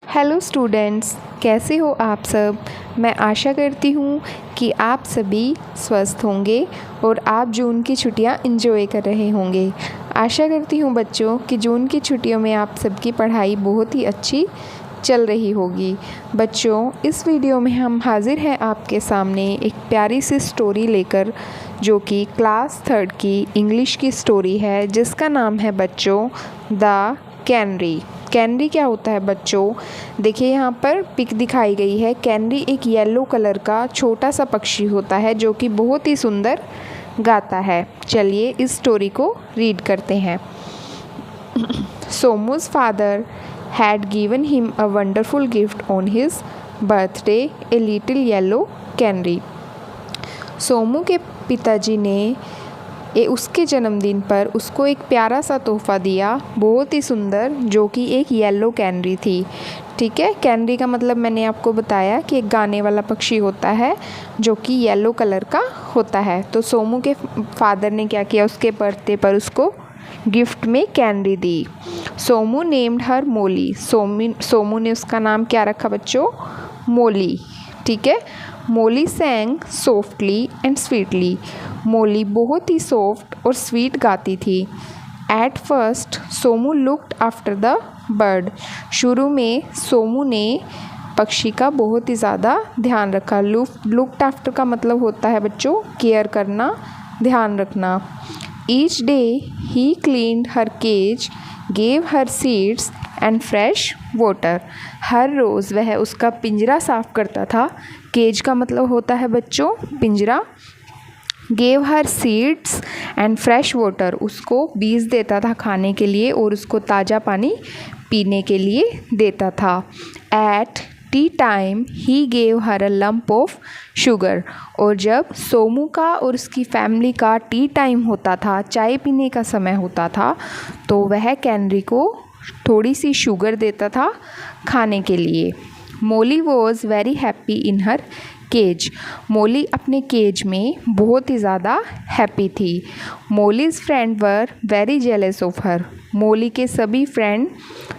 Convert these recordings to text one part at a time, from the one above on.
Hello students, कैसे हो आप सब। मैं आशा करती हूँ कि आप सभी स्वस्थ होंगे और आप जून की छुट्टियाँ एंजॉय कर रहे होंगे। आशा करती हूँ बच्चों कि जून की छुट्टियों में आप सबकी पढ़ाई बहुत ही अच्छी चल रही होगी। बच्चों, इस वीडियो में हम हाजिर हैं आपके सामने एक प्यारी सी स्टोरी लेकर, जो कि क्लास 3 की इंग्लिश की स्टोरी है, जिसका नाम है बच्चों द कैनरी। कैनरी क्या होता है बच्चों? देखिए यहाँ पर पिक दिखाई गई है। कैनरी एक येलो कलर का छोटा सा पक्षी होता है जो कि बहुत ही सुंदर गाता है। चलिए इस स्टोरी को रीड करते हैं। सोमू's father had given him a wonderful gift on his birthday, a little yellow canary. Somu के पिताजी ने उसके जन्मदिन पर उसको एक प्यारा सा तोहफ़ा दिया, बहुत ही सुंदर, जो कि एक येलो कैनरी थी। ठीक है, कैनरी का मतलब मैंने आपको बताया कि एक गाने वाला पक्षी होता है जो कि येलो कलर का होता है। तो सोमू के फादर ने क्या किया, उसके बर्थडे पर उसको गिफ्ट में कैनरी दी। सोमू नेम्ड हर मोली। सोमू ने उसका नाम क्या रखा बच्चों? मोली। ठीक है, मोली सैंग सॉफ्टली एंड स्वीटली। मोली बहुत ही सॉफ्ट और स्वीट गाती थी। At first Somu looked after the bird. शुरू में सोमू ने पक्षी का बहुत ही ज़्यादा ध्यान रखा। लुक्ड आफ्टर का मतलब होता है बच्चों केयर करना, ध्यान रखना। Each day he cleaned her cage, gave her seeds and fresh water. हर रोज़ वह उसका पिंजरा साफ करता था। केज का मतलब होता है बच्चों पिंजरा। Gave her seeds and fresh water, उसको बीज देता था खाने के लिए और उसको ताज़ा पानी पीने के लिए देता था। At T time he gave her a lump of sugar. और जब सोमू का और उसकी फैमिली का टी टाइम होता था, चाय पीने का समय होता था, तो वह कैनरी को थोड़ी सी शुगर देता था खाने के लिए। Molly was very happy in her cage. Molly अपने केज में बहुत ही ज़्यादा हैप्पी थी। Molly's friend were very jealous of her. Molly के सभी फ्रेंड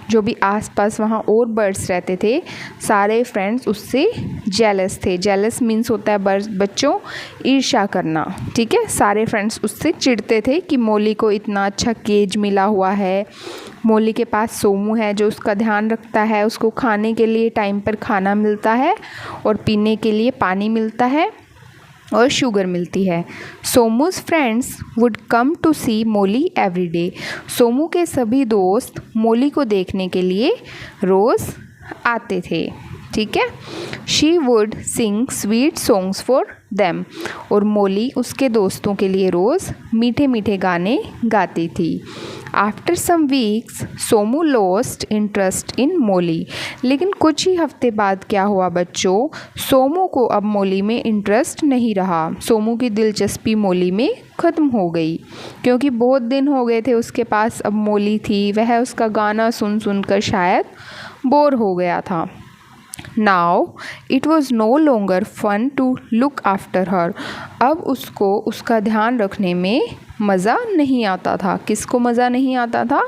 जो भी आसपास वहाँ और बर्ड्स रहते थे, सारे फ्रेंड्स उससे जेलस थे। जेलस मीन्स होता है बच्चों ईर्ष्या करना। ठीक है, सारे फ्रेंड्स उससे चिढ़ते थे कि मोली को इतना अच्छा केज मिला हुआ है, मोली के पास सोमू है जो उसका ध्यान रखता है, उसको खाने के लिए टाइम पर खाना मिलता है और पीने के लिए पानी मिलता है और शुगर मिलती है। Somu's friends would come to see Molly every day. Somu के सभी दोस्त मोली को देखने के लिए रोज़ आते थे। ठीक है, she would Singh sweet songs for them. और मोली उसके दोस्तों के लिए रोज़ मीठे मीठे गाने गाती थी। After some weeks Somu lost interest in Molly. लेकिन कुछ ही हफ्ते बाद क्या हुआ बच्चों? सोमू को अब मोली में इंटरेस्ट नहीं रहा। सोमू की दिलचस्पी मोली में ख़त्म हो गई, क्योंकि बहुत दिन हो गए थे उसके पास अब मोली थी। वह उसका गाना सुन सुनकर शायद बोर हो गया था। Now it was no longer fun to look after her. अब उसको उसका ध्यान रखने में मज़ा नहीं आता था। किसको मज़ा नहीं आता था?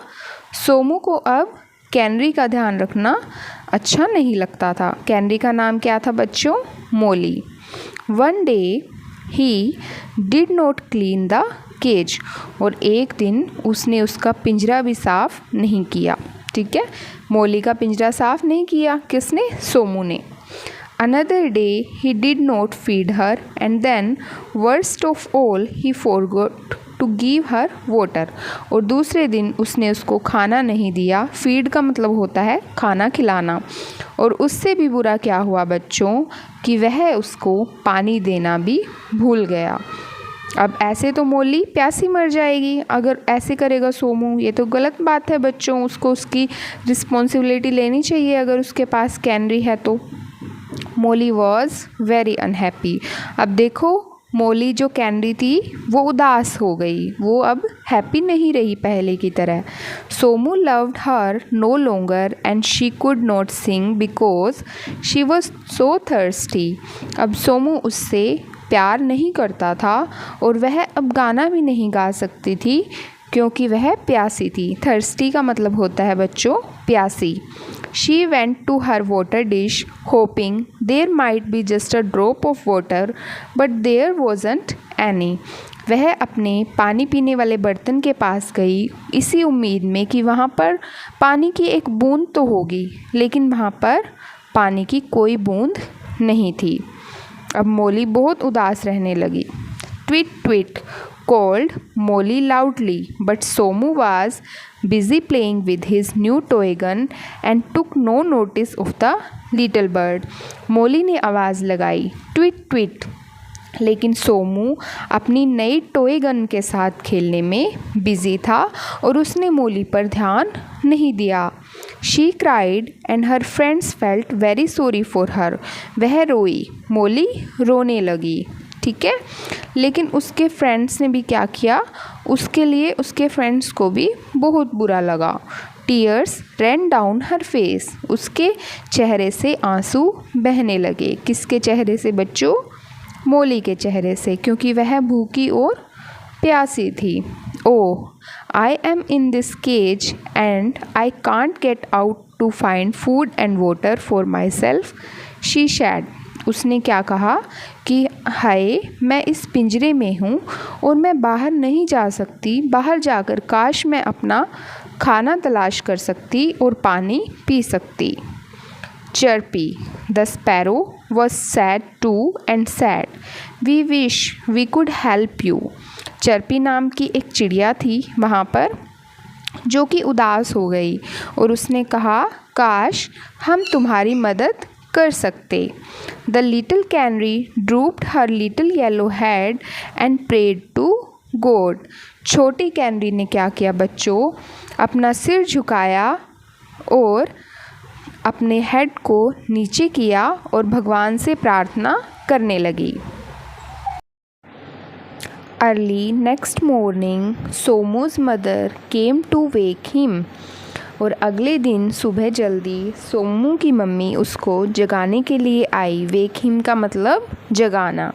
सोमू को अब कैनरी का ध्यान रखना अच्छा नहीं लगता था। कैनरी का नाम क्या था बच्चों? Molly. One day he did not clean the cage. और एक दिन उसने उसका पिंजरा भी साफ नहीं किया। ठीक है, मोली का पिंजरा साफ नहीं किया। किसने? सोमू ने। Another day he did not feed her and then worst of all he forgot to give her water. और दूसरे दिन उसने उसको खाना नहीं दिया। फीड का मतलब होता है खाना खिलाना। और उससे भी बुरा क्या हुआ बच्चों कि वह उसको पानी देना भी भूल गया। अब ऐसे तो मोली प्यासी मर जाएगी अगर ऐसे करेगा सोमू। ये तो गलत बात है बच्चों, उसको उसकी रिस्पॉन्सिबिलिटी लेनी चाहिए अगर उसके पास कैनरी है तो। मोली वॉज वेरी अनहैप्पी। अब देखो मोली जो कैनरी थी वो उदास हो गई, वो अब हैप्पी नहीं रही पहले की तरह। Somu loved her no longer and she could not sing because she was so thirsty. अब सोमू उससे प्यार नहीं करता था और वह अब गाना भी नहीं गा सकती थी क्योंकि वह प्यासी थी। थर्स्टी का मतलब होता है बच्चों प्यासी। She went to her water dish, hoping there might be just a drop of water, but there wasn't any. वह अपने पानी पीने वाले बर्तन के पास गई इसी उम्मीद में कि वहाँ पर पानी की एक बूंद तो होगी, लेकिन वहाँ पर पानी की कोई बूंद नहीं थी। अब मोली बहुत उदास रहने लगी। Tweet tweet called Molly loudly, but Somu was busy playing with his new toy gun and took no notice of the little bird. मोली ने आवाज़ लगाई, ट्वीट ट्वीट, लेकिन सोमू अपनी नई टॉय गन के साथ खेलने में बिजी था और उसने मोली पर ध्यान नहीं दिया। She cried and her friends felt very sorry for her. वह रोई, मोली रोने लगी, ठीक है। लेकिन उसके फ्रेंड्स ने भी क्या किया, उसके लिए उसके फ्रेंड्स को भी बहुत बुरा लगा। टीयर्स रैन डाउन हर फेस। उसके चेहरे से आंसू बहने लगे। किसके चेहरे से बच्चों? मोली के चेहरे से, क्योंकि वह भूखी और प्यासी थी। Oh, I am in this cage and I can't get out to find food and water for myself, she said. उसने क्या कहा कि हाय, मैं इस पिंजरे में हूँ और मैं बाहर नहीं जा सकती। बाहर जाकर काश मैं अपना खाना तलाश कर सकती और पानी पी सकती। Chirpy the sparrow was sad too and sad, we wish we could help you. Chirpy नाम की एक चिड़िया थी वहाँ पर जो कि उदास हो गई और उसने कहा काश हम तुम्हारी मदद कर सकते। The little canary drooped her little yellow head and prayed to God. छोटी कैनरी ने क्या किया बच्चों? अपना सिर झुकाया और अपने हेड को नीचे किया और भगवान से प्रार्थना करने लगी। Early next morning Somu's mother came to wake him. और अगले दिन सुबह जल्दी सोमू की मम्मी उसको जगाने के लिए आई। वेक हिम का मतलब जगाना।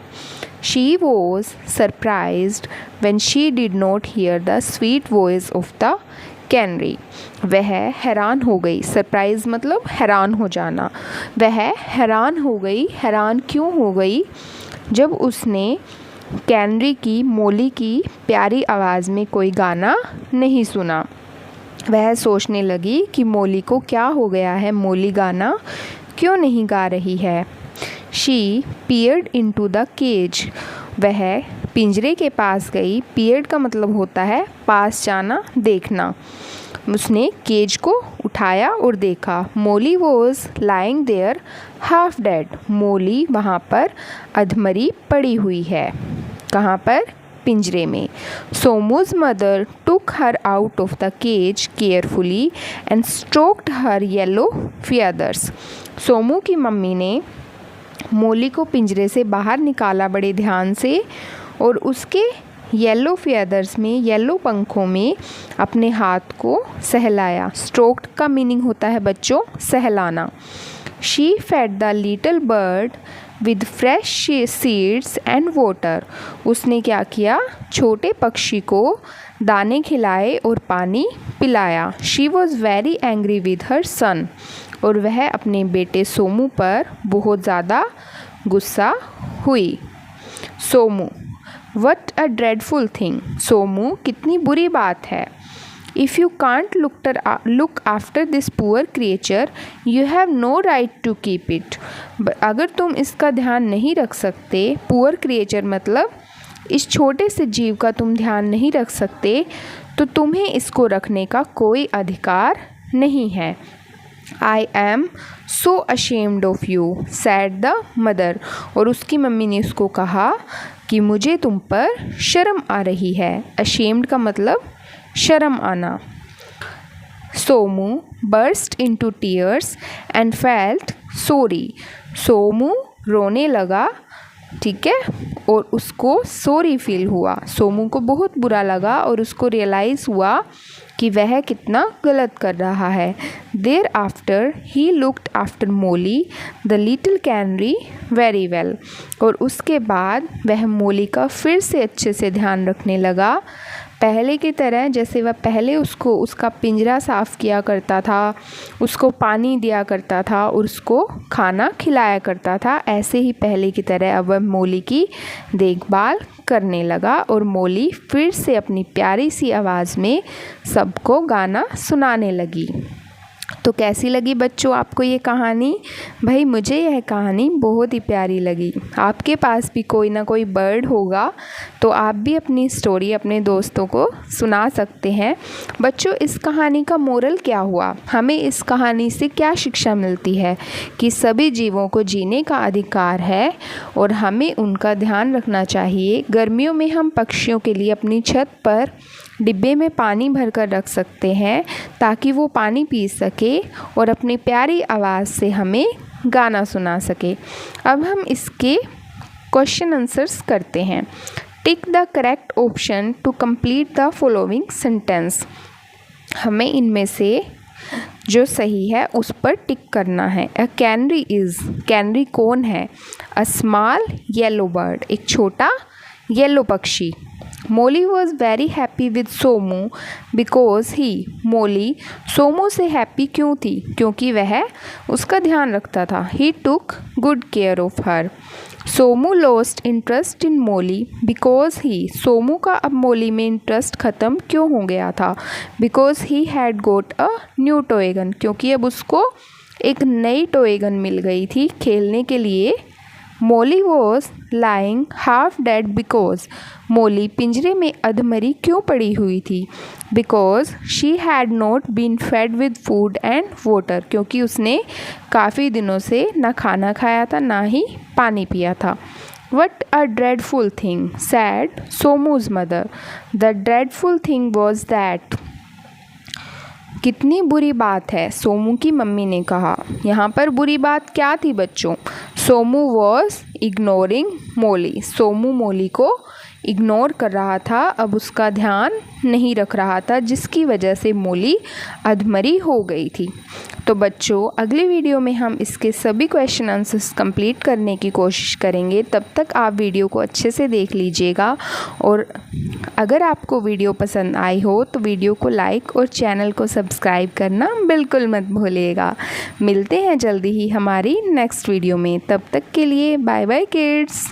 She was surprised when she did not here the sweet voice of the canary. वह हैरान हो गई। सरप्राइज मतलब हैरान हो जाना। वह हैरान हो गई। हैरान क्यों हो गई? जब उसने कैनरी की, मोली की प्यारी आवाज़ में कोई गाना नहीं सुना। वह सोचने लगी कि मोली को क्या हो गया है, मोली गाना क्यों नहीं गा रही है। She peered into the cage. वह पिंजरे के पास गई। पीयर्ड का मतलब होता है पास जाना, देखना। उसने केज को उठाया और देखा। Molly was lying there half dead. Molly वहाँ पर अधमरी पड़ी हुई है। कहाँ पर? पिंजरे में। Somu's mother took her out of the cage carefully and stroked her yellow feathers। Somu की मम्मी ने मोली को पिंजरे से बाहर निकाला बड़े ध्यान से और उसके येलो feathers में, येलो पंखों में अपने हाथ को सहलाया। स्ट्रोक्ड का मीनिंग होता है बच्चों सहलाना। She fed the little bird with fresh seeds and water. उसने क्या किया? छोटे पक्षी को दाने खिलाए और पानी पिलाया। She was very angry with her son. और वह अपने बेटे सोमू पर बहुत ज़्यादा गुस्सा हुई। Somu what a dreadful thing. Somu कितनी बुरी बात है। If you can't look after this poor creature you have no right to keep it. अगर तुम इसका ध्यान नहीं रख सकते, पुअर क्रिएचर मतलब इस छोटे से जीव का तुम ध्यान नहीं रख सकते, तो तुम्हें इसको रखने का कोई अधिकार नहीं है। I am so ashamed of you sad the mother. और उसकी मम्मी ने उसको कहा कि मुझे तुम पर शर्म आ रही है। अशेम्ड का मतलब शर्म आना। Somu burst into tears and felt sorry. Somu रोने लगा, ठीक है, और उसको सॉरी फील हुआ। सोमू को बहुत बुरा लगा और उसको रियलाइज़ हुआ कि वह कितना गलत कर रहा है। Thereafter he looked after Molly the little canary very well. और उसके बाद वह मोली का फिर से अच्छे से ध्यान रखने लगा। पहले की तरह जैसे वह पहले उसको उसका पिंजरा साफ़ किया करता था, उसको पानी दिया करता था और उसको खाना खिलाया करता था, ऐसे ही पहले की तरह अब वह मोली की देखभाल करने लगा और मोली फिर से अपनी प्यारी सी आवाज़ में सबको गाना सुनाने लगी। तो कैसी लगी बच्चों आपको ये कहानी? भाई मुझे यह कहानी बहुत ही प्यारी लगी। आपके पास भी कोई ना कोई बर्ड होगा तो आप भी अपनी स्टोरी अपने दोस्तों को सुना सकते हैं। बच्चों इस कहानी का मोरल क्या हुआ? हमें इस कहानी से क्या शिक्षा मिलती है कि सभी जीवों को जीने का अधिकार है और हमें उनका ध्यान रखना चाहिए। गर्मियों में हम पक्षियों के लिए अपनी छत पर डिब्बे में पानी भरकर रख सकते हैं ताकि वो पानी पी सके और अपनी प्यारी आवाज़ से हमें गाना सुना सके। अब हम इसके क्वेश्चन आंसर्स करते हैं। Tick the correct option to complete the following sentence. हमें इनमें से जो सही है उस पर टिक करना है। अ कैनरी इज़, कैनरी कौन है? अ स्मॉल येलो बर्ड, एक छोटा येलो पक्षी। Molly was very happy with Somu because he, Molly Somu से हैप्पी क्यों थी? क्योंकि वह उसका ध्यान रखता था। He took good care of her. Somu lost interest in Molly because he, Somu का अब मोली में इंटरेस्ट ख़त्म क्यों हो गया था? Because he had got a new toy gun, क्योंकि अब उसको एक नई टॉय गन मिल गई थी खेलने के लिए। Molly was lying half dead because, Molly पिंजरे में अधमरी क्यों पड़ी हुई थी? Because she had not been fed with food and water, क्योंकि उसने काफ़ी दिनों से ना खाना खाया था ना ही पानी पिया था। What a dreadful thing said Somu's mother, the dreadful thing was that, कितनी बुरी बात है, सोमू की मम्मी ने कहा। यहाँ पर बुरी बात क्या थी बच्चों? सोमू वॉज इग्नोरिंग मोली, सोमू मोली को इग्नोर कर रहा था, अब उसका ध्यान नहीं रख रहा था, जिसकी वजह से मोली अधमरी हो गई थी। तो बच्चों अगली वीडियो में हम इसके सभी क्वेश्चन आंसर्स कंप्लीट करने की कोशिश करेंगे। तब तक आप वीडियो को अच्छे से देख लीजिएगा और अगर आपको वीडियो पसंद आई हो तो वीडियो को लाइक और चैनल को सब्सक्राइब करना बिल्कुल मत भूलिएगा। मिलते हैं जल्दी ही हमारी नेक्स्ट वीडियो में, तब तक के लिए बाय बाय किड्स।